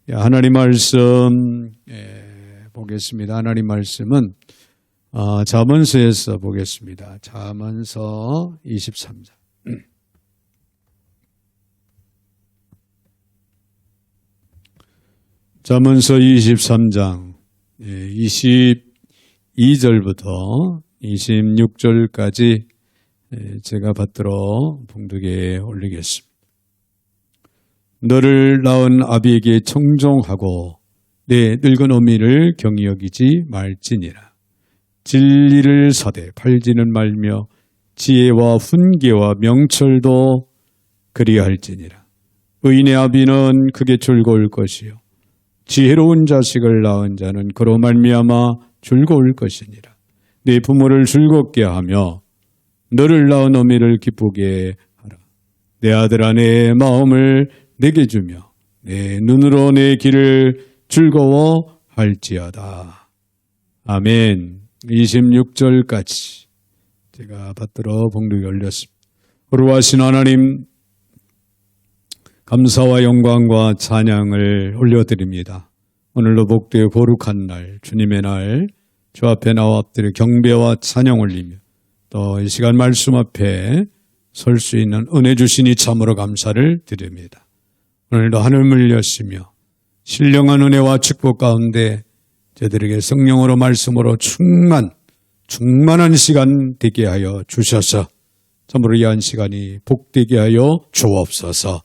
하나님 말씀 보겠습니다. 하나님 말씀은 잠언서에서 보겠습니다. 잠언서 23장. 잠언서 23장 22절부터 26절까지 제가 받들어 봉독에 올리겠습니다. 너를 낳은 아비에게 청종하고 내 늙은 어미를 경히 여기지 말지니라. 진리를 사되 팔지는 말며 지혜와 훈계와 명철도 그리할지니라. 의인의 아비는 크게 즐거울 것이요 지혜로운 자식을 낳은 자는 그로 말미암아 즐거울 것이니라. 내 부모를 즐겁게 하며 너를 낳은 어미를 기쁘게 하라. 내 아들아 내 마음을 내게 주며 내 눈으로 내 길을 즐거워할지어다. 아멘. 26절까지 제가 받들어 봉독에 올렸습니다. 거룩하신 하나님, 감사와 영광과 찬양을 올려드립니다. 오늘도 복되어 거룩한 날, 주님의 날, 주 앞에 나와 엎드려 경배와 찬양 올리며 또 이 시간 말씀 앞에 설 수 있는 은혜 주시니 참으로 감사를 드립니다. 오늘도 하늘을 여시며 신령한 은혜와 축복 가운데 저들에게 성령으로 말씀으로 충만한 시간 되게 하여 주셔서 참으로 이 한 시간이 복되게 하여 주옵소서.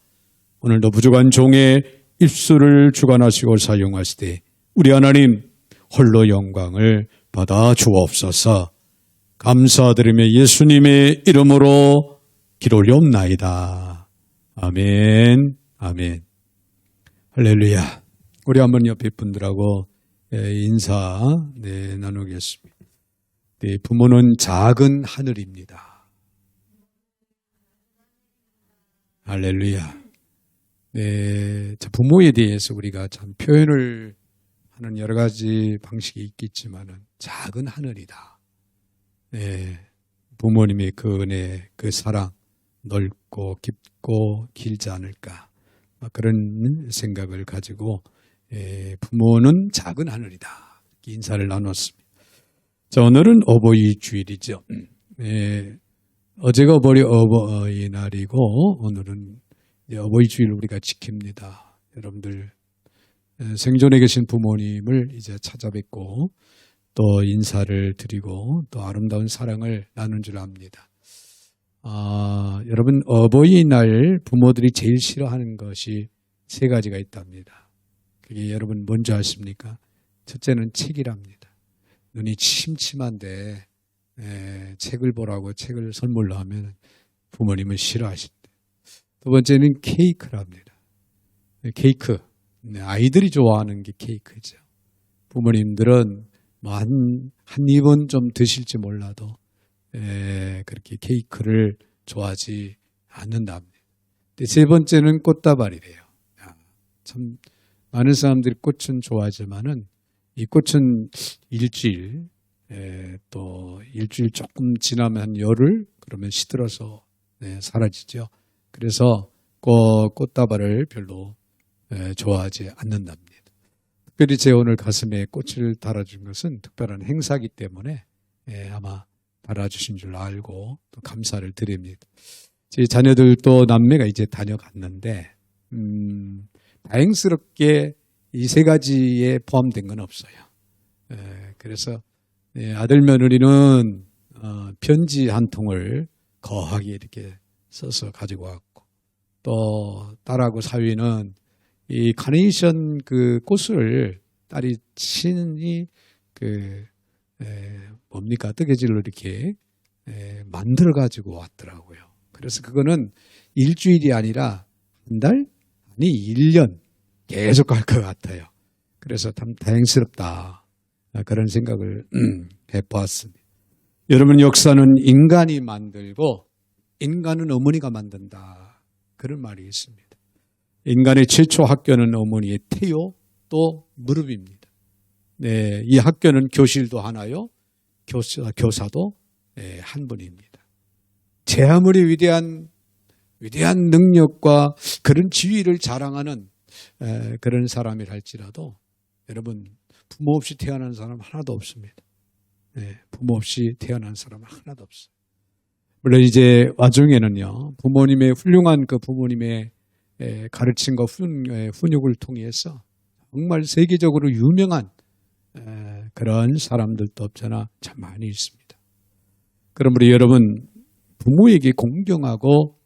오늘도 부족한 종의 입술을 주관하시고 사용하시되 우리 하나님 홀로 영광을 받아 주옵소서. 감사드리며 예수님의 이름으로 기도 올려옵나이다. 아멘. 아멘. 할렐루야. 우리 한번 옆에 분들하고 인사 나누겠습니다. 부모는 작은 하늘입니다. 할렐루야. 부모에 대해서 우리가 참 표현을 하는 여러 가지 방식이 있겠지만은 작은 하늘이다. 부모님의 그 은혜, 그 사랑 넓고 깊고 길지 않을까. 그런 생각을 가지고 부모는 작은 하늘이다. 이렇게 인사를 나눴습니다. 자, 오늘은 어버이 주일이죠. 어제가 어버이날이고 오늘은 어버이 주일 우리가 지킵니다. 여러분들 생존에 계신 부모님을 이제 찾아뵙고 또 인사를 드리고 또 아름다운 사랑을 나눈 줄 압니다. 여러분 어버이날 부모들이 제일 싫어하는 것이 세 가지가 있답니다. 그게 여러분 뭔지 아십니까? 첫째는 책이랍니다. 눈이 침침한데 책을 보라고 책을 선물로 하면 부모님은 싫어하신대. 두 번째는 케이크랍니다. 케이크. 아이들이 좋아하는 게 케이크죠. 부모님들은 뭐 한 입은 좀 드실지 몰라도 그렇게 케이크를 좋아하지 않는답니다. 세 번째는 꽃다발이래요. 참 많은 사람들이 꽃은 좋아하지만은 이 꽃은 일주일 또 일주일 조금 지나면 한 열흘 그러면 시들어서 사라지죠. 그래서 꽃다발을 별로 좋아하지 않는답니다. 특별히 제 오늘 가슴에 꽃을 달아준 것은 특별한 행사이기 때문에 아마 달아주신 줄 알고 또 감사를 드립니다. 제 자녀들도 남매가 이제 다녀갔는데 다행스럽게 이 세 가지에 포함된 건 없어요. 그래서 아들 며느리는 편지 한 통을 거하게 이렇게 써서 가지고 왔고 또 딸하고 사위는 이 카네이션 그 꽃을 딸이 친히 뜨개질로 이렇게 만들어 가지고 왔더라고요. 그래서 그거는 일주일이 아니라 한 달? 아니 1년 계속 갈 것 같아요. 그래서 참 다행스럽다. 그런 생각을 해보았습니다. 여러분 역사는 인간이 만들고 인간은 어머니가 만든다. 그런 말이 있습니다. 인간의 최초 학교는 어머니의 태요 또 무릎입니다. 이 학교는 교실도 하나요. 교사도 한 분입니다. 제 아무리 위대한 능력과 그런 지위를 자랑하는 그런 사람이라 할지라도 여러분 부모 없이 태어난 사람 하나도 없습니다. 부모 없이 태어난 사람 하나도 없어요. 물론 이제 와중에는요, 부모님의 훌륭한 그 부모님의 가르침과 훈육을 통해서 정말 세계적으로 유명한 그런 사람들도 없잖아 참 많이 있습니다. 그러므로 여러분 부모에게 공경하고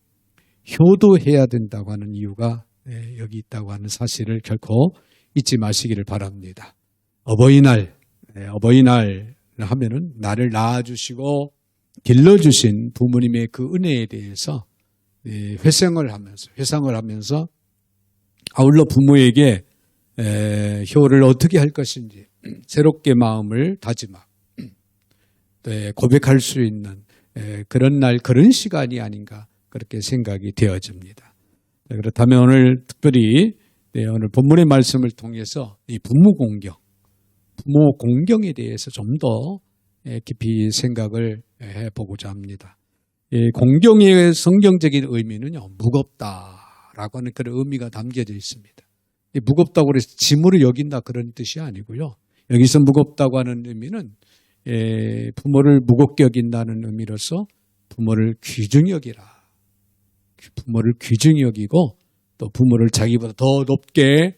효도해야 된다고 하는 이유가 여기 있다고 하는 사실을 결코 잊지 마시기를 바랍니다. 어버이날 하면은 나를 낳아주시고 길러주신 부모님의 그 은혜에 대해서 회상을 하면서 아울러 부모에게 효를 어떻게 할 것인지 새롭게 마음을 다짐하고 고백할 수 있는 그런 날, 그런 시간이 아닌가 그렇게 생각이 되어집니다. 그렇다면 오늘 특별히 오늘 본문의 말씀을 통해서 이 부모 공경에 대해서 좀 더 깊이 생각을 해보고자 합니다. 공경의 성경적인 의미는요, 무겁다라고 하는 그런 의미가 담겨져 있습니다. 무겁다고 해서 짐으로 여긴다 그런 뜻이 아니고요. 여기서 무겁다고 하는 의미는 부모를 무겁게 여긴다는 의미로서 부모를 귀중히 여기라. 부모를 귀중히 여기고 또 부모를 자기보다 더 높게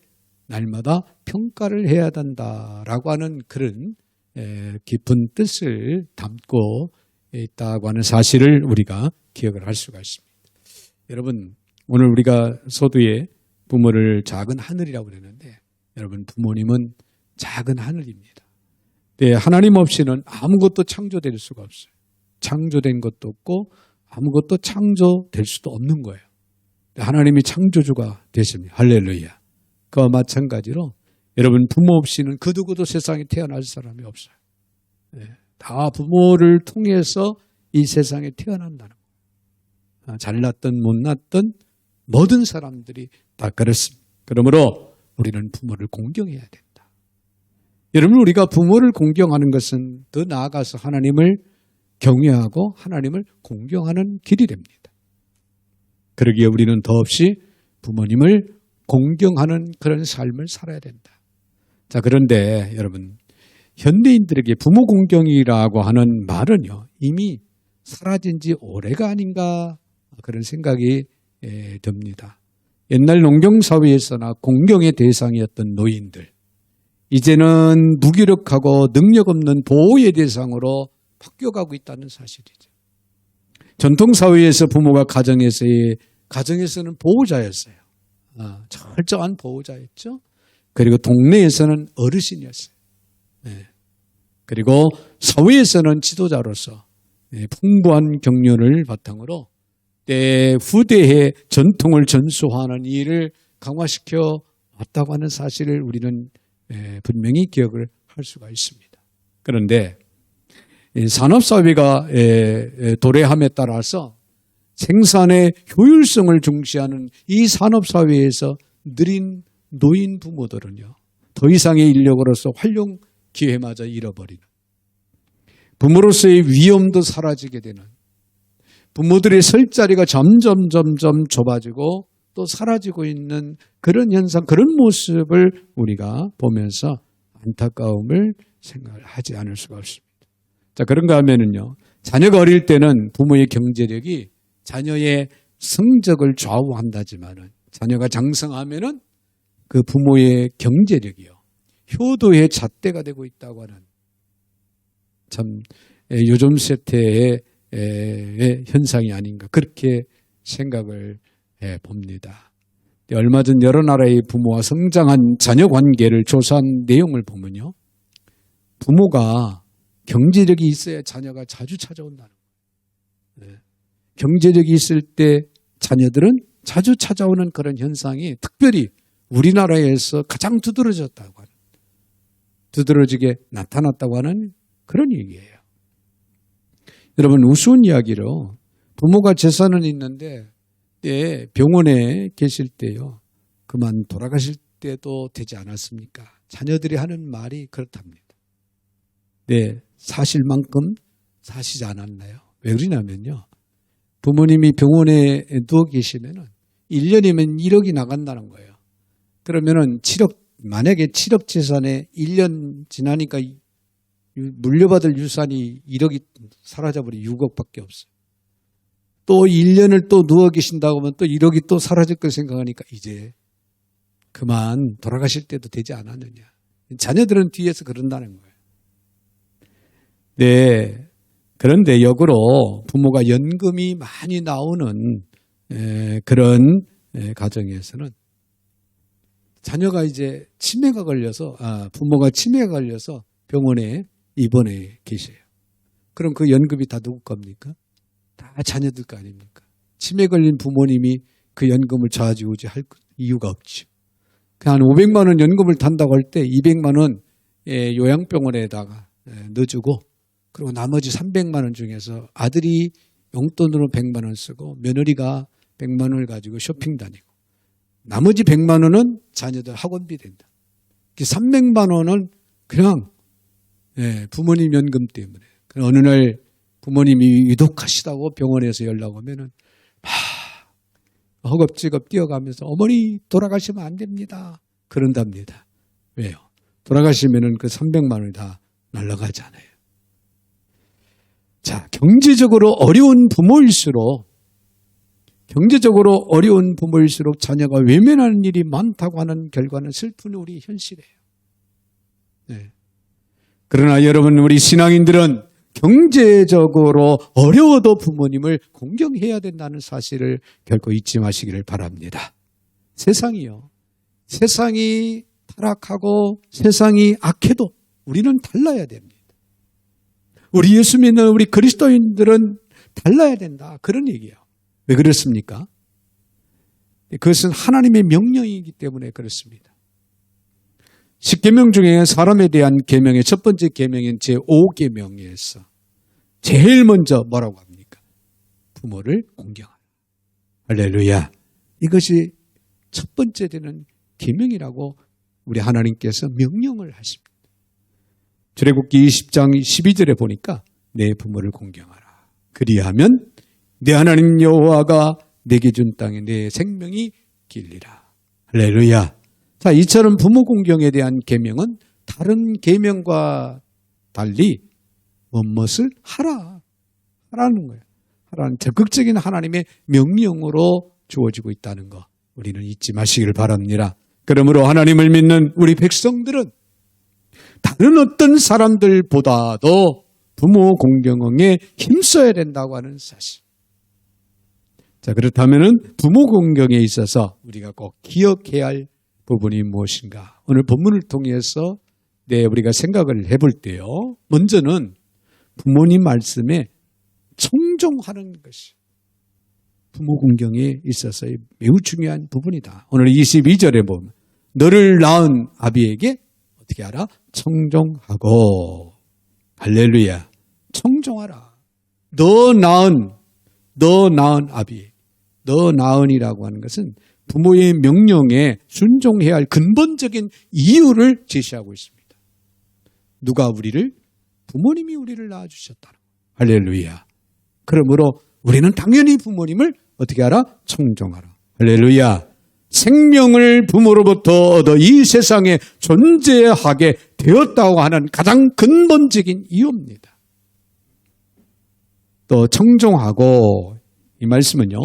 날마다 평가를 해야 된다라고 하는 그런 깊은 뜻을 담고 있다고 하는 사실을 우리가 기억을 할 수가 있습니다. 여러분, 오늘 우리가 서두에 부모를 작은 하늘이라고 그러는데 여러분 부모님은 작은 하늘입니다. 하나님 없이는 아무것도 창조될 수가 없어요. 창조된 것도 없고 아무것도 창조될 수도 없는 거예요. 하나님이 창조주가 되십니다. 할렐루야. 그와 마찬가지로 여러분 부모 없이는 그 누구도 세상에 태어날 사람이 없어요. 다 부모를 통해서 이 세상에 태어난다는 거예요. 잘났든 못났든 모든 사람들이 다 그렇습니다. 그러므로 우리는 부모를 공경해야 된다. 여러분 우리가 부모를 공경하는 것은 더 나아가서 하나님을 경외하고 하나님을 공경하는 길이 됩니다. 그러기에 우리는 더없이 부모님을 공경하는 그런 삶을 살아야 된다. 자, 그런데 여러분 현대인들에게 부모 공경이라고 하는 말은요 이미 사라진 지 오래가 아닌가 그런 생각이 듭니다. 옛날 농경사회에서나 공경의 대상이었던 노인들 이제는 무기력하고 능력 없는 보호의 대상으로 바뀌어가고 있다는 사실이죠. 전통사회에서 부모가 가정에서는 보호자였어요. 철저한 보호자였죠. 그리고 동네에서는 어르신이었어요. 그리고 사회에서는 지도자로서 풍부한 경륜을 바탕으로 후대의 전통을 전수하는 일을 강화시켜 왔다고 하는 사실을 우리는 분명히 기억을 할 수가 있습니다. 그런데 산업사회가 도래함에 따라서 생산의 효율성을 중시하는 이 산업사회에서 느린 노인 부모들은요 더 이상의 인력으로서 활용 기회마저 잃어버리는 부모로서의 위엄도 사라지게 되는 부모들의 설 자리가 점점 좁아지고 또 사라지고 있는 그런 현상, 그런 모습을 우리가 보면서 안타까움을 생각하지 않을 수가 없습니다. 자, 그런가 하면은요, 자녀가 어릴 때는 부모의 경제력이 자녀의 성적을 좌우한다지만은 자녀가 장성하면은 그 부모의 경제력이요, 효도의 잣대가 되고 있다고 하는 참 요즘 세태의 현상이 아닌가 그렇게 생각을 봅니다. 얼마 전 여러 나라의 부모와 성장한 자녀 관계를 조사한 내용을 보면요, 부모가 경제력이 있어야 자녀가 자주 찾아온다는 거예요. 경제력이 있을 때 자녀들은 자주 찾아오는 그런 현상이 특별히 우리나라에서 가장 두드러지게 나타났다고 하는 그런 얘기예요. 여러분, 우스운 이야기로 부모가 재산은 있는데 병원에 계실 때요, 그만 돌아가실 때도 되지 않았습니까? 자녀들이 하는 말이 그렇답니다. 네, 사실만큼 사시지 않았나요? 왜 그러냐면요, 부모님이 병원에 누워 계시면은 1년이면 1억이 나간다는 거예요. 그러면은 만약에 7억 재산에 1년 지나니까 물려받을 유산이 1억이 사라져버려 6억밖에 없어요. 또 1년을 또 누워 계신다고 하면 또 1억이 또 사라질 걸 생각하니까 이제 그만 돌아가실 때도 되지 않았느냐. 자녀들은 뒤에서 그런다는 거예요. 네. 그런데 역으로 부모가 연금이 많이 나오는 그런 가정에서는 자녀가 이제 부모가 치매가 걸려서 병원에 입원해 계세요. 그럼 그 연금이 다 누구 겁니까? 다 자녀들 거 아닙니까? 치매 걸린 부모님이 그 연금을 좌지우지 할 이유가 없죠. 한 500만 원 연금을 단다고 할 때 200만 원 요양병원에다가 넣어주고 그리고 나머지 300만 원 중에서 아들이 용돈으로 100만 원 쓰고 며느리가 100만 원을 가지고 쇼핑 다니고 나머지 100만 원은 자녀들 학원비 된다. 300만 원은 그냥 부모님 연금 때문에. 어느 날 부모님이 위독하시다고 병원에서 연락 오면은 허겁지겁 뛰어가면서 어머니 돌아가시면 안 됩니다. 그런답니다. 왜요? 돌아가시면은 그 300만 원이 다 날아가잖아요. 자, 경제적으로 어려운 부모일수록 자녀가 외면하는 일이 많다고 하는 결과는 슬픈 우리 현실이에요. 네. 그러나 여러분, 우리 신앙인들은 경제적으로 어려워도 부모님을 공경해야 된다는 사실을 결코 잊지 마시기를 바랍니다. 세상이 타락하고 세상이 악해도 우리는 달라야 됩니다. 우리 예수 믿는 우리 그리스도인들은 달라야 된다. 그런 얘기예요. 왜 그렇습니까? 그것은 하나님의 명령이기 때문에 그렇습니다. 10계명 중에 사람에 대한 계명의 첫 번째 계명인 제5계명에서 제일 먼저 뭐라고 합니까? 부모를 공경하라. 할렐루야. 이것이 첫 번째 되는 계명이라고 우리 하나님께서 명령을 하십니다. 출애굽기 20장 12절에 보니까 내 부모를 공경하라. 그리하면 내 하나님 여호와가 내게 준 땅에 내 생명이 길리라. 할렐루야. 자, 이처럼 부모 공경에 대한 계명은 다른 계명과 달리 무엇을 하라는 거예요. 하라는 적극적인 하나님의 명령으로 주어지고 있다는 거 우리는 잊지 마시길 바랍니다. 그러므로 하나님을 믿는 우리 백성들은 다른 어떤 사람들보다도 부모 공경에 힘써야 된다고 하는 사실. 자, 그렇다면은 부모 공경에 있어서 우리가 꼭 기억해야 할 부분이 무엇인가? 오늘 본문을 통해서 우리가 생각을 해볼 때요. 먼저는 부모님 말씀에 청종하는 것이 부모 공경에 있어서 매우 중요한 부분이다. 오늘 22절에 보면 너를 낳은 아비에게 어떻게 하라? 청종하고. 할렐루야. 청종하라. 너 낳은 아비. 너 낳은이라고 하는 것은 부모의 명령에 순종해야 할 근본적인 이유를 제시하고 있습니다. 누가 부모님이 우리를 낳아주셨다. 할렐루야. 그러므로 우리는 당연히 부모님을 어떻게 하라? 청종하라. 할렐루야. 생명을 부모로부터 얻어 이 세상에 존재하게 되었다고 하는 가장 근본적인 이유입니다. 또 청종하고 이 말씀은요.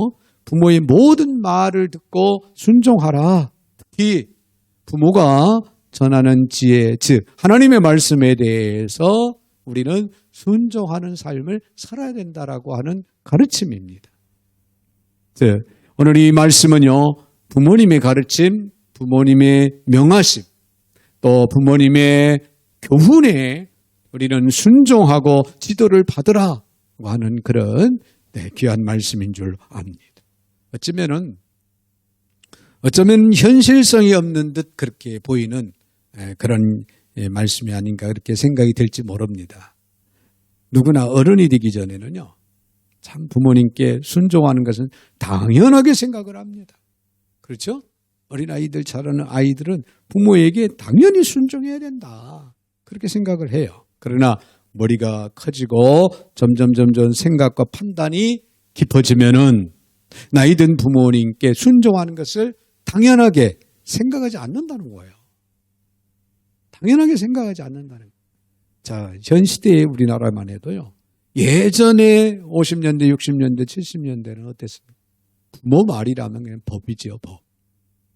부모의 모든 말을 듣고 순종하라. 특히 부모가 전하는 지혜, 즉 하나님의 말씀에 대해서 우리는 순종하는 삶을 살아야 된다라고 하는 가르침입니다. 즉 오늘 이 말씀은요. 부모님의 가르침, 부모님의 명하심, 또 부모님의 교훈에 우리는 순종하고 지도를 받으라고 하는 그런 귀한 말씀인 줄 압니다. 어쩌면 현실성이 없는 듯 그렇게 보이는 그런 말씀이 아닌가 그렇게 생각이 될지 모릅니다. 누구나 어른이 되기 전에는요. 참 부모님께 순종하는 것은 당연하게 생각을 합니다. 그렇죠? 어린아이들 자라는 아이들은 부모에게 당연히 순종해야 된다. 그렇게 생각을 해요. 그러나 머리가 커지고 점점 생각과 판단이 깊어지면은 나이 든 부모님께 순종하는 것을 당연하게 생각하지 않는다는 거예요. 당연하게 생각하지 않는다는 거예요. 자, 현 시대의 우리나라만 해도요. 예전에 50년대, 60년대, 70년대는 어땠습니까? 부모 말이라면 그냥 법이지요, 법.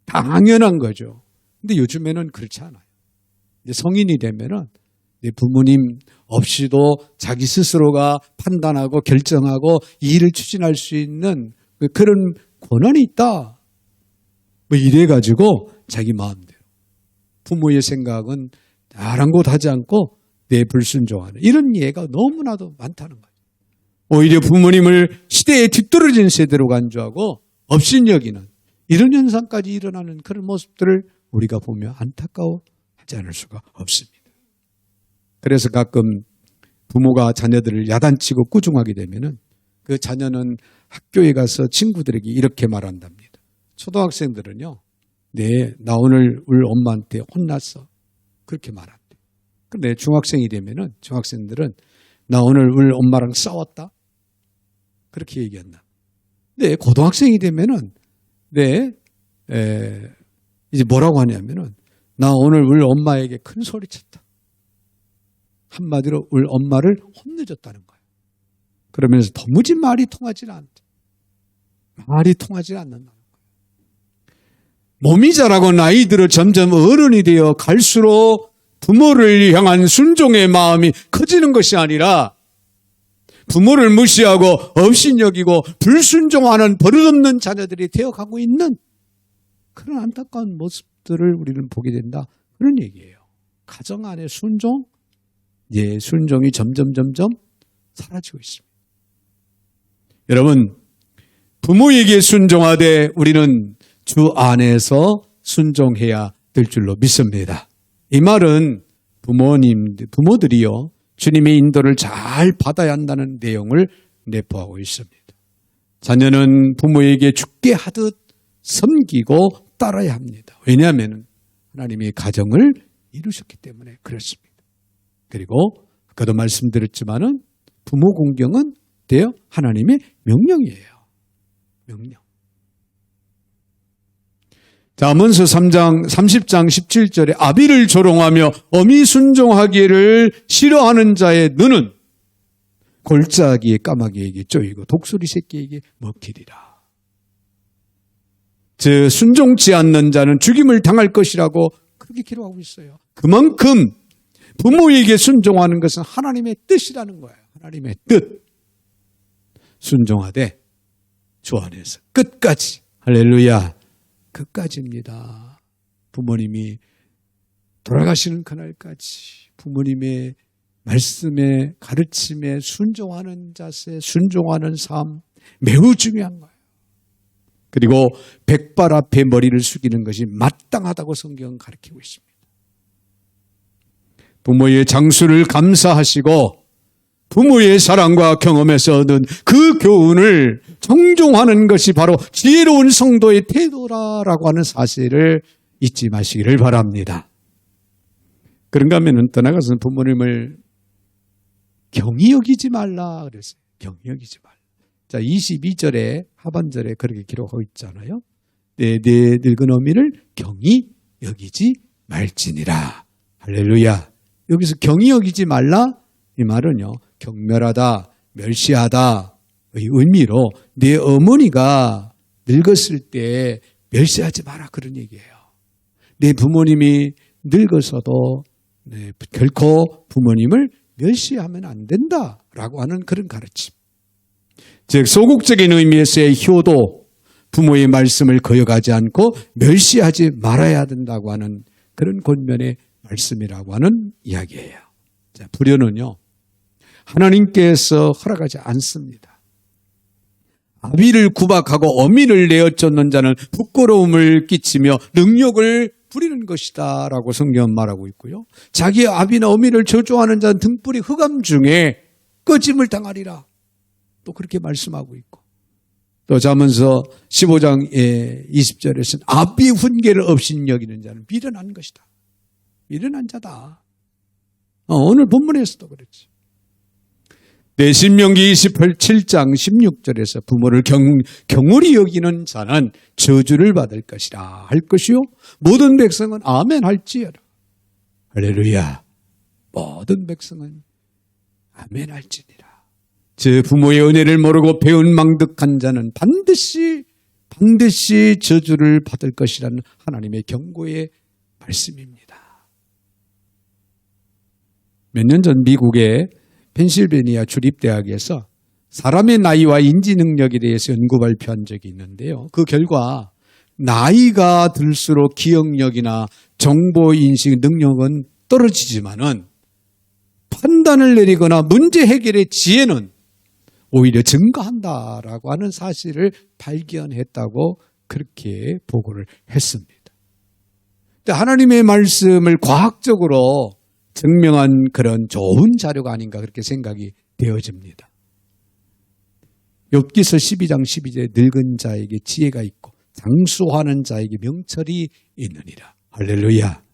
당연한 거죠. 근데 요즘에는 그렇지 않아요. 이제 성인이 되면은 부모님 없이도 자기 스스로가 판단하고 결정하고 이 일을 추진할 수 있는 그런 권한이 있다. 뭐 이래가지고 자기 마음대로. 부모의 생각은 아랑곳하지 않고 내 불순종하는 이런 예가 너무나도 많다는 거예요. 오히려 부모님을 시대에 뒤떨어진 세대로 간주하고 업신여기는 이런 현상까지 일어나는 그런 모습들을 우리가 보며 안타까워하지 않을 수가 없습니다. 그래서 가끔 부모가 자녀들을 야단치고 꾸중하게 되면은 그 자녀는 학교에 가서 친구들에게 이렇게 말한답니다. 초등학생들은요, 네, 나 오늘 우리 엄마한테 혼났어. 그렇게 말한대. 그런데 중학생이 되면은 중학생들은 나 오늘 우리 엄마랑 싸웠다. 그렇게 얘기한다. 근데 고등학생이 되면은 네, 이제 뭐라고 하냐면은 나 오늘 우리 엄마에게 큰 소리 쳤다. 한마디로 우리 엄마를 혼내줬다는 거예요. 그러면서 도무지 말이 통하지 않다. 말이 통하지 않는다는 거예요. 몸이 자라고 나이 들어 점점 어른이 되어 갈수록 부모를 향한 순종의 마음이 커지는 것이 아니라 부모를 무시하고 업신여기고 불순종하는 버릇없는 자녀들이 되어가고 있는 그런 안타까운 모습들을 우리는 보게 된다. 그런 얘기예요. 가정 안의 순종, 예, 순종이 점점 사라지고 있습니다. 여러분, 부모에게 순종하되 우리는 주 안에서 순종해야 될 줄로 믿습니다. 이 말은 부모들이요, 주님의 인도를 잘 받아야 한다는 내용을 내포하고 있습니다. 자녀는 부모에게 죽게 하듯 섬기고 따라야 합니다. 왜냐하면 하나님이 가정을 이루셨기 때문에 그렇습니다. 그리고 아까도 말씀드렸지만은 부모 공경은 되어 하나님의 명령이에요. 명령. 자, 아몬서 30장 17절에 아비를 조롱하며 어미 순종하기를 싫어하는 자의 눈은 골짜기의 까마귀에게 쪼이고 독수리 새끼에게 먹히리라. 즉 순종치 않는 자는 죽임을 당할 것이라고 그렇게 기록하고 있어요. 그만큼 부모에게 순종하는 것은 하나님의 뜻이라는 거예요. 하나님의 뜻. 순종하되 주 안에서 끝까지. 할렐루야. 끝까지입니다. 부모님이 돌아가시는 그날까지 부모님의 말씀에 가르침에 순종하는 자세, 순종하는 삶 매우 중요한 거예요. 그리고 백발 앞에 머리를 숙이는 것이 마땅하다고 성경은 가르치고 있습니다. 부모의 장수를 감사하시고 부모의 사랑과 경험에서 얻은 그 교훈을 정종하는 것이 바로 지혜로운 성도의 태도라라고 하는 사실을 잊지 마시기를 바랍니다. 그런가 하면 떠나가서는 부모님을 경히 여기지 말라 그랬어요. 경히 여기지 말라. 자, 22절에 하반절에 그렇게 기록하고 있잖아요. 내 늙은 어미를 경히 여기지 말지니라. 할렐루야. 여기서 경히 여기지 말라 이 말은요. 경멸하다, 멸시하다의 의미로 내 어머니가 늙었을 때 멸시하지 마라 그런 얘기예요. 내 부모님이 늙어서도 결코 부모님을 멸시하면 안 된다라고 하는 그런 가르침. 즉 소극적인 의미에서의 효도, 부모의 말씀을 거역하지 않고 멸시하지 말아야 된다고 하는 그런 권면의 말씀이라고 하는 이야기예요. 자, 불효는요. 하나님께서 허락하지 않습니다. 아비를 구박하고 어미를 내어쫓는 자는 부끄러움을 끼치며 능욕을 부리는 것이다 라고 성경은 말하고 있고요. 자기의 아비나 어미를 저주하는 자는 등불이 흑암 중에 꺼짐을 당하리라. 또 그렇게 말씀하고 있고 또 잠언서 15장 20절에서는 아비 훈계를 업신여기는 자는 미련한 것이다. 미련한 자다. 오늘 본문에서도 그렇지. 네, 신명기 27장 16절에서 부모를 경홀히 여기는 자는 저주를 받을 것이라 할 것이요 모든 백성은 아멘 할지어라. 할렐루야. 모든 백성은 아멘 할지니라. 제 부모의 은혜를 모르고 배은 망득한 자는 반드시 저주를 받을 것이라는 하나님의 경고의 말씀입니다. 몇 년 전 미국의 펜실베니아 주립대학에서 사람의 나이와 인지 능력에 대해서 연구 발표한 적이 있는데요. 그 결과 나이가 들수록 기억력이나 정보 인식 능력은 떨어지지만은 판단을 내리거나 문제 해결의 지혜는 오히려 증가한다라고 하는 사실을 발견했다고 그렇게 보고를 했습니다. 하나님의 말씀을 과학적으로 증명한 그런 좋은 자료가 아닌가 그렇게 생각이 되어집니다. 욥기서 12장 12절에 늙은 자에게 지혜가 있고 장수하는 자에게 명철이 있느니라. 할렐루야.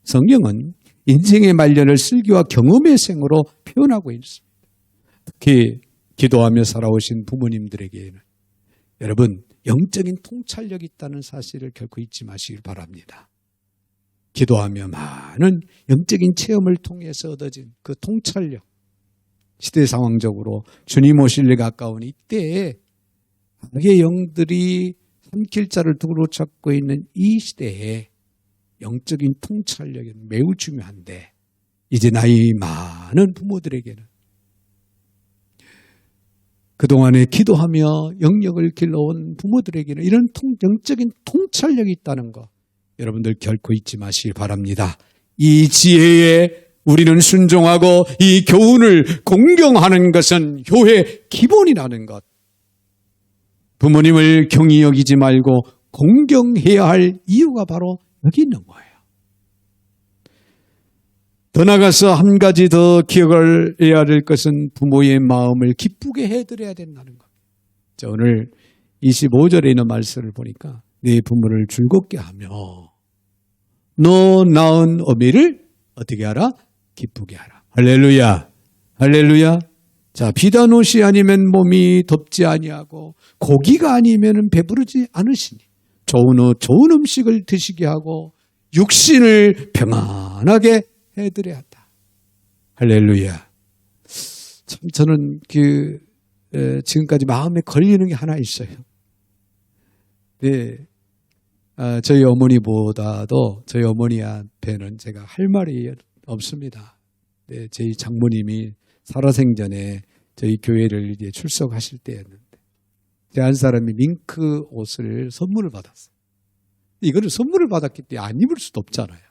성경은 인생의 말년을 슬기와 경험의 생으로 표현하고 있습니다. 특히 기도하며 살아오신 부모님들에게는 여러분 영적인 통찰력이 있다는 사실을 결코 잊지 마시길 바랍니다. 기도하며 많은 영적인 체험을 통해서 얻어진 그 통찰력, 시대 상황적으로 주님 오실 일 가까운 이때에 악의 영들이 손길자를 두루 찾고 있는 이 시대에 영적인 통찰력이 매우 중요한데 이제 나이 많은 부모들에게는 그동안에 기도하며 영역을 길러온 부모들에게는 이런 영적인 통찰력이 있다는 것 여러분들 결코 잊지 마시기 바랍니다. 이 지혜에 우리는 순종하고 이 교훈을 공경하는 것은 효의 기본이라는 것. 부모님을 경히 여기지 말고 공경해야 할 이유가 바로 여기 있는 거예요. 더 나아가서 한 가지 더 기억을 해야 될 것은 부모의 마음을 기쁘게 해드려야 된다는 것. 자, 오늘 25절에 있는 말씀을 보니까 네 부모를 즐겁게 하며 너 낳은 어미를 어떻게 하라? 기쁘게 하라. 할렐루야. 할렐루야. 자, 비단 옷이 아니면 몸이 덥지 아니하고 고기가 아니면 배부르지 않으시니 좋은 옷, 좋은 음식을 드시게 하고 육신을 평안하게 해드려야 한다. 할렐루야. 참 저는 지금까지 마음에 걸리는 게 하나 있어요. 네. 저희 어머니보다도 저희 어머니한테는 제가 할 말이 없습니다. 네, 저희 장모님이 살아생전에 저희 교회를 이제 출석하실 때였는데, 제 한 사람이 밍크 옷을 선물을 받았어요. 이거를 선물을 받았기 때문에 안 입을 수도 없잖아요.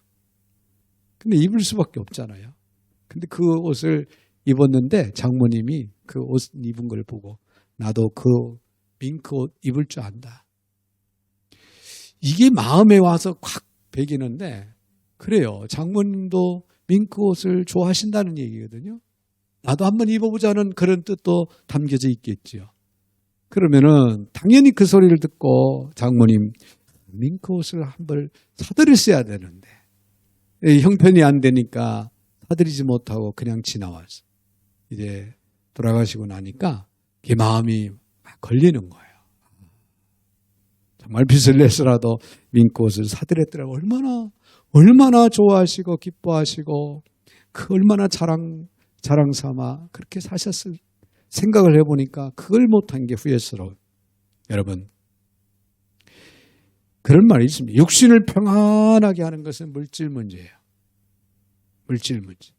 근데 입을 수밖에 없잖아요. 근데 그 옷을 입었는데 장모님이 그 옷 입은 걸 보고 나도 그 밍크 옷 입을 줄 안다. 이게 마음에 와서 확 배기는데, 그래요. 장모님도 밍크 옷을 좋아하신다는 얘기거든요. 나도 한번 입어보자는 그런 뜻도 담겨져 있겠죠. 그러면은 당연히 그 소리를 듣고 장모님 밍크 옷을 한번 사드렸어야 되는데 형편이 안 되니까 사드리지 못하고 그냥 지나왔어. 이제 돌아가시고 나니까 그 마음이 걸리는 거예요. 정말 빚을 내서라도 밍크 옷을 사드렸더라고. 얼마나 좋아하시고 기뻐하시고 그 얼마나 자랑 삼아 그렇게 사셨을 생각을 해보니까 그걸 못한 게 후회스러워요. 여러분, 그런 말이 있습니다. 육신을 평안하게 하는 것은 물질 문제예요. 물질 문제.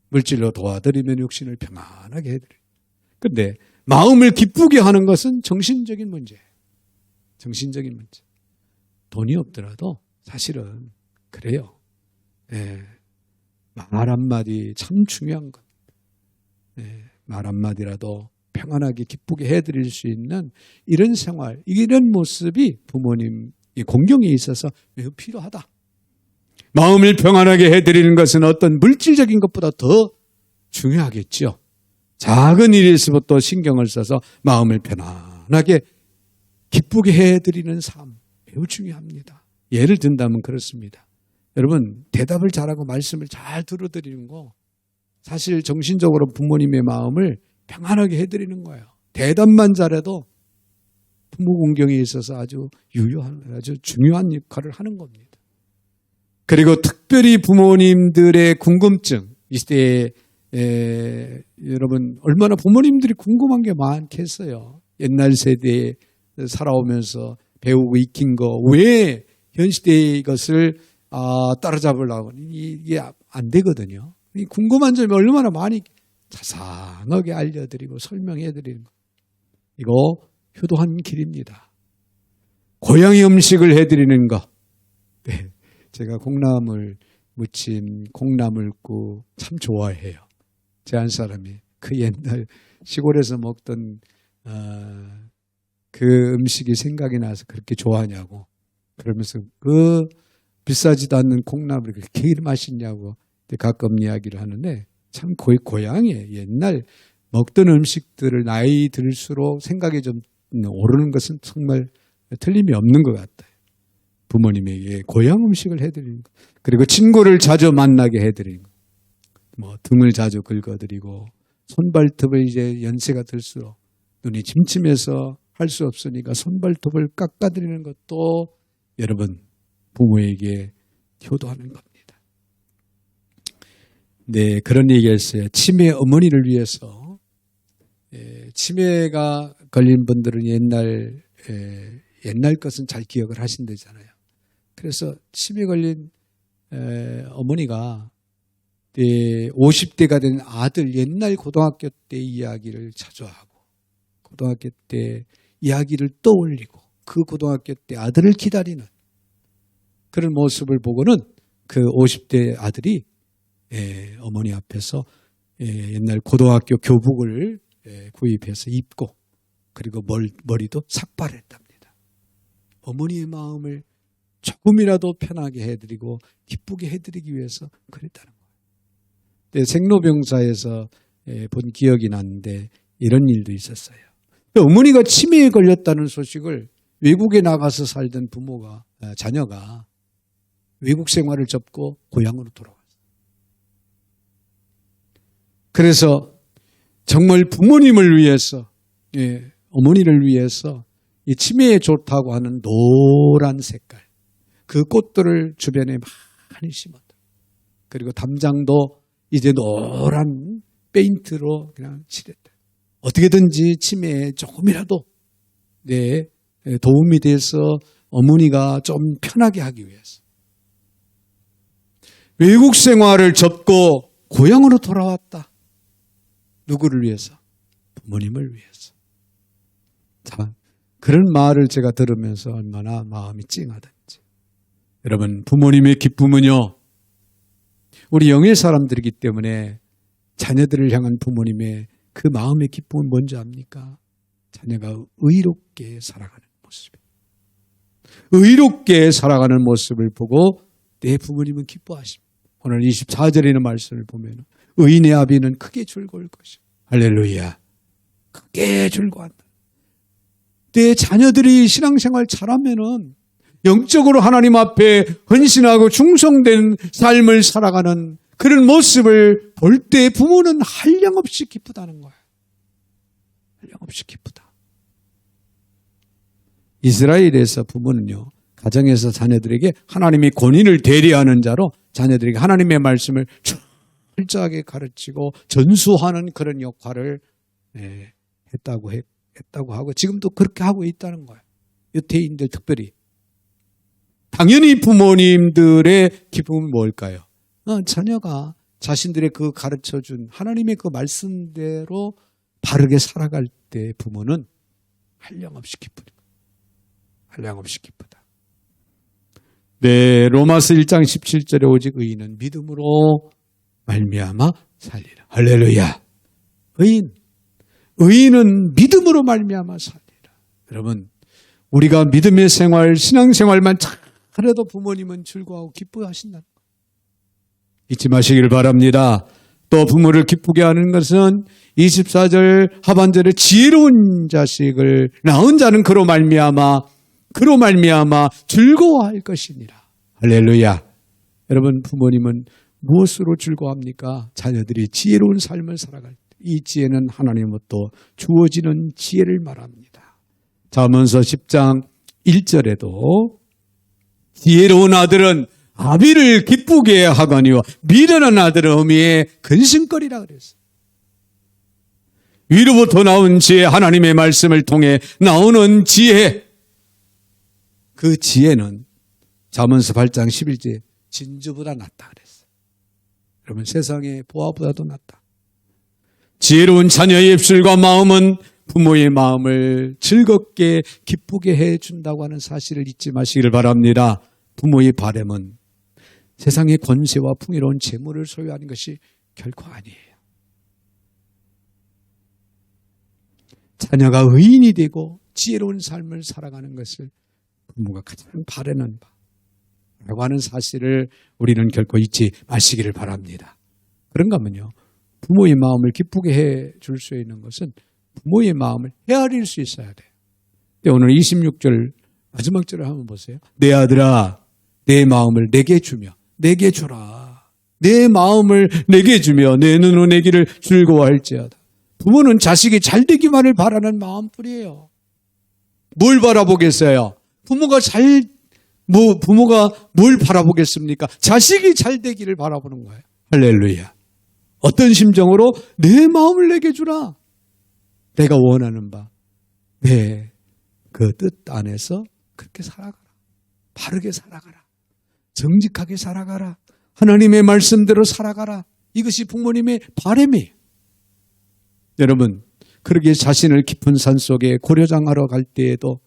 물질로 도와드리면 육신을 평안하게 해드려요. 그런데 마음을 기쁘게 하는 것은 정신적인 문제예요. 정신적인 문제. 돈이 없더라도 사실은 그래요. 예, 말 한마디 참 중요한 것. 예, 말 한마디라도 평안하게 기쁘게 해드릴 수 있는 이런 생활, 이런 모습이 부모님 공경에 있어서 매우 필요하다. 마음을 평안하게 해드리는 것은 어떤 물질적인 것보다 더 중요하겠죠. 작은 일에서부터 신경을 써서 마음을 편안하게 기쁘게 해드리는 삶 매우 중요합니다. 예를 든다면 그렇습니다. 여러분, 대답을 잘하고 말씀을 잘 들어드리는 거 사실 정신적으로 부모님의 마음을 평안하게 해드리는 거예요. 대답만 잘해도 부모 공경에 있어서 아주 유효한, 아주 중요한 역할을 하는 겁니다. 그리고 특별히 부모님들의 궁금증, 이 시대에 여러분 얼마나 부모님들이 궁금한 게 많겠어요. 옛날 세대에 살아오면서 배우고 익힌 거, 왜 현 시대의 이것을 따라잡으려고 이게 안 되거든요. 궁금한 점이 얼마나 많이 자상하게 알려드리고 설명해드리는 거. 이거 효도한 길입니다. 고향의 음식을 해드리는 거. 네, 제가 콩나물 무침, 콩나물국 참 좋아해요. 제 한 사람이 그 옛날 시골에서 먹던 그 음식이 생각이 나서 그렇게 좋아하냐고. 그러면서 그 비싸지도 않는 콩나물이 그렇게 맛있냐고 가끔 이야기를 하는데, 참 고향에 옛날 먹던 음식들을 나이 들수록 생각이 좀 오르는 것은 정말 틀림이 없는 것 같아요. 부모님에게 고향 음식을 해드리는 것, 그리고 친구를 자주 만나게 해드리는 것, 뭐 등을 자주 긁어드리고, 손발톱을 이제 연세가 들수록 눈이 침침해서 할 수 없으니까 손발톱을 깎아드리는 것도 여러분 부모에게 효도하는 겁니다. 네, 그런 얘기했어요. 치매 어머니를 위해서. 치매가 걸린 분들은 옛날 것은 잘 기억을 하신다잖아요. 그래서 치매 걸린 어머니가 50대가 된 아들, 옛날 고등학교 때 이야기를 자주 하고, 고등학교 때 이야기를 떠올리고, 그 고등학교 때 아들을 기다리는 그런 모습을 보고는 그 50대 아들이 어머니 앞에서 옛날 고등학교 교복을 구입해서 입고, 그리고 머리도 삭발했답니다. 어머니의 마음을 조금이라도 편하게 해드리고 기쁘게 해드리기 위해서 그랬다는 거예요. 생로병사에서 본 기억이 나는데 이런 일도 있었어요. 어머니가 치매에 걸렸다는 소식을 외국에 나가서 살던 자녀가 외국 생활을 접고 고향으로 돌아왔어요. 그래서 정말 부모님을 위해서, 어머니를 위해서 이 치매에 좋다고 하는 노란 색깔, 그 꽃들을 주변에 많이 심었다. 그리고 담장도 이제 노란 페인트로 그냥 칠했다. 어떻게든지 치매에 조금이라도 도움이 돼서 어머니가 좀 편하게 하기 위해서. 외국 생활을 접고 고향으로 돌아왔다. 누구를 위해서? 부모님을 위해서. 자, 그런 말을 제가 들으면서 얼마나 마음이 찡하던지. 여러분, 부모님의 기쁨은요, 우리 영의 사람들이기 때문에 자녀들을 향한 부모님의 그 마음의 기쁨은 뭔지 압니까? 자녀가 의롭게 살아가는 모습이에요. 의롭게 살아가는 모습을 보고 내 부모님은 기뻐하십니다. 오늘 24절에 있는 말씀을 보면 의인의 아비는 크게 즐거울 것이요. 할렐루야. 크게 즐거워한다. 내 자녀들이 신앙생활 잘하면은 영적으로 하나님 앞에 헌신하고 충성된 삶을 살아가는 그런 모습을 볼 때 부모는 한량없이 기쁘다는 거예요. 한량없이 기쁘다. 이스라엘에서 부모는요, 가정에서 자녀들에게 하나님의 권위를 대리하는 자로 자녀들에게 하나님의 말씀을 철저하게 가르치고 전수하는 그런 역할을 했다고 하고, 지금도 그렇게 하고 있다는 거예요. 유태인들 특별히. 당연히 부모님들의 기쁨은 뭘까요? 자녀가 자신들의 그 가르쳐준 하나님의 그 말씀대로 바르게 살아갈 때 부모는 한량없이 기쁘다. 한량없이 기쁘다. 네, 로마서 1장 17절에 오직 의인은 믿음으로 말미암아 살리라. 할렐루야. 의인은 믿음으로 말미암아 살리라. 여러분, 우리가 믿음의 생활, 신앙생활만 잘해도 부모님은 즐거워하고 기뻐하신다는 거 잊지 마시길 바랍니다. 또 부모를 기쁘게 하는 것은 24절 하반절에 지혜로운 자식을 낳은 자는 그로 말미암아 즐거워할 것이니라. 할렐루야. 여러분, 부모님은 무엇으로 즐거워합니까? 자녀들이 지혜로운 삶을 살아갈 때. 이 지혜는 하나님으로부터 주어지는 지혜를 말합니다. 잠언서 10장 1절에도 지혜로운 아들은 아비를 기쁘게 하거니와 미련한 아들은 어미의 근심거리라 그랬어요. 위로부터 나온 지혜, 하나님의 말씀을 통해 나오는 지혜, 그 지혜는 잠언서 8장 11절 진주보다 낫다 그랬어요. 여러분, 세상의 보화보다도 낫다. 지혜로운 자녀의 입술과 마음은 부모의 마음을 즐겁게 기쁘게 해준다고 하는 사실을 잊지 마시기를 바랍니다. 부모의 바람은 세상의 권세와 풍요로운 재물을 소유하는 것이 결코 아니에요. 자녀가 의인이 되고 지혜로운 삶을 살아가는 것을 부모가 가장 바라는 바라고 하는 사실을 우리는 결코 잊지 마시기를 바랍니다. 그런가 하면요, 부모의 마음을 기쁘게 해줄 수 있는 것은 부모의 마음을 헤아릴 수 있어야 돼요. 오늘 26절 마지막 절을 한번 보세요. 내 아들아, 내 마음을 내게 주며 내게 주라. 내 마음을 내게 주며 내 눈으로 내 길을 즐거워할지어다. 부모는 자식이 잘 되기만을 바라는 마음뿐이에요. 뭘 바라보겠어요? 부모가 뭘 바라보겠습니까? 자식이 잘 되기를 바라보는 거예요. 할렐루야. 어떤 심정으로? 내 마음을 내게 주라. 내가 원하는 바, 내 그 뜻 안에서 그렇게 살아가라. 바르게 살아가라. 정직하게 살아가라. 하나님의 말씀대로 살아가라. 이것이 부모님의 바람이에요. 여러분, 그러기에 자신을 깊은 산속에 고려장하러 갈 때에도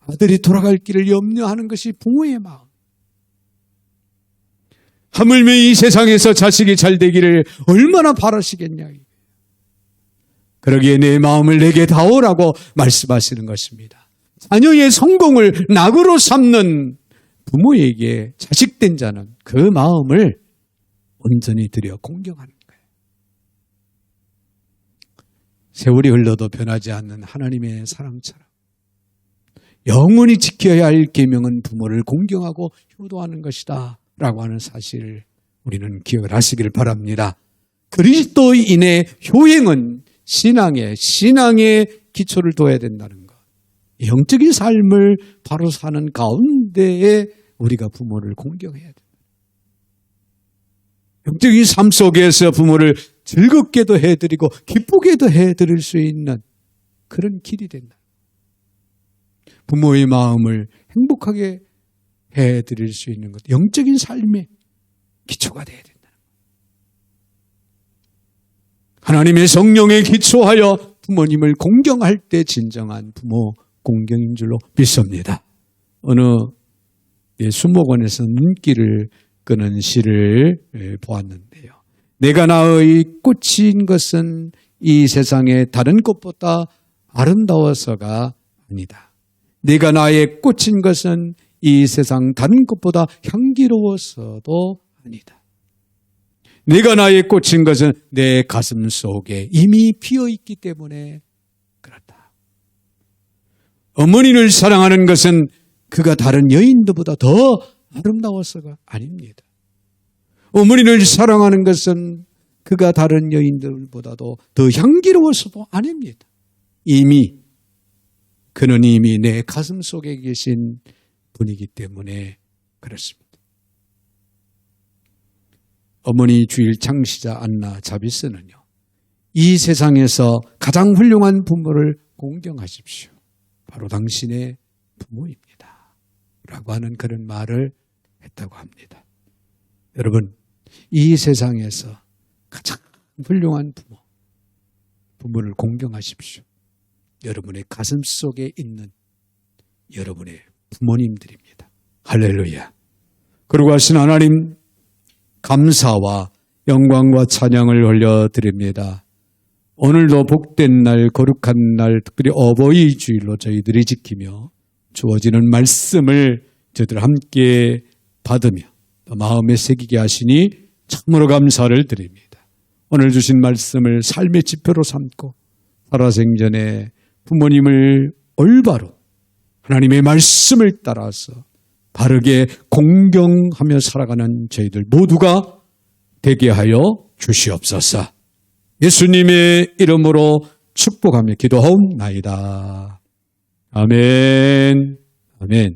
아들이 돌아갈 길을 염려하는 것이 부모의 마음. 하물며 이 세상에서 자식이 잘 되기를 얼마나 바라시겠냐. 그러기에 내 마음을 내게 다오라고 말씀하시는 것입니다. 자녀의 성공을 낙으로 삼는 부모에게 자식된 자는 그 마음을 온전히 들여 공경하는 거예요. 세월이 흘러도 변하지 않는 하나님의 사랑처럼 영원히 지켜야 할 계명은 부모를 공경하고 효도하는 것이다 라고 하는 사실을 우리는 기억을 하시길 바랍니다. 그리스도인의 효행은 신앙의 기초를 둬야 된다는 것. 영적인 삶을 바로 사는 가운데에 우리가 부모를 공경해야 됩니다. 영적인 삶 속에서 부모를 즐겁게도 해드리고 기쁘게도 해드릴 수 있는 그런 길이 된다. 부모의 마음을 행복하게 해드릴 수 있는 것, 영적인 삶의 기초가 되어야 된다. 하나님의 성령에 기초하여 부모님을 공경할 때 진정한 부모 공경인 줄로 믿습니다. 어느 수목원에서 눈길을 끄는 시를 보았는데요. 내가 나의 꽃인 것은 이 세상의 다른 꽃보다 아름다워서가 아니다. 내가 나의 꽃인 것은 이 세상 다른 꽃보다 향기로워서도 아니다. 내가 나의 꽃인 것은 내 가슴 속에 이미 피어있기 때문에 그렇다. 어머니를 사랑하는 것은 그가 다른 여인들보다 더 아름다워서가 아닙니다. 어머니를 사랑하는 것은 그가 다른 여인들보다도 더 향기로워서도 아닙니다. 그는 이미 내 가슴 속에 계신 분이기 때문에 그렇습니다. 어머니 주일 창시자 안나 자비스는요, 이 세상에서 가장 훌륭한 부모를 공경하십시오. 바로 당신의 부모입니다. 라고 하는 그런 말을 했다고 합니다. 여러분, 이 세상에서 가장 훌륭한 부모를 공경하십시오. 여러분의 가슴 속에 있는 여러분의 부모님들입니다. 할렐루야. 그리고 하신 하나님, 감사와 영광과 찬양을 올려드립니다. 오늘도 복된 날, 거룩한 날, 특별히 어버이 주일로 저희들이 지키며 주어지는 말씀을 저희들 함께 받으며 마음에 새기게 하시니 참으로 감사를 드립니다. 오늘 주신 말씀을 삶의 지표로 삼고 살아생전에 부모님을 올바로 하나님의 말씀을 따라서 바르게 공경하며 살아가는 저희들 모두가 되게 하여 주시옵소서. 예수님의 이름으로 축복하며 기도하옵나이다. 아멘. 아멘.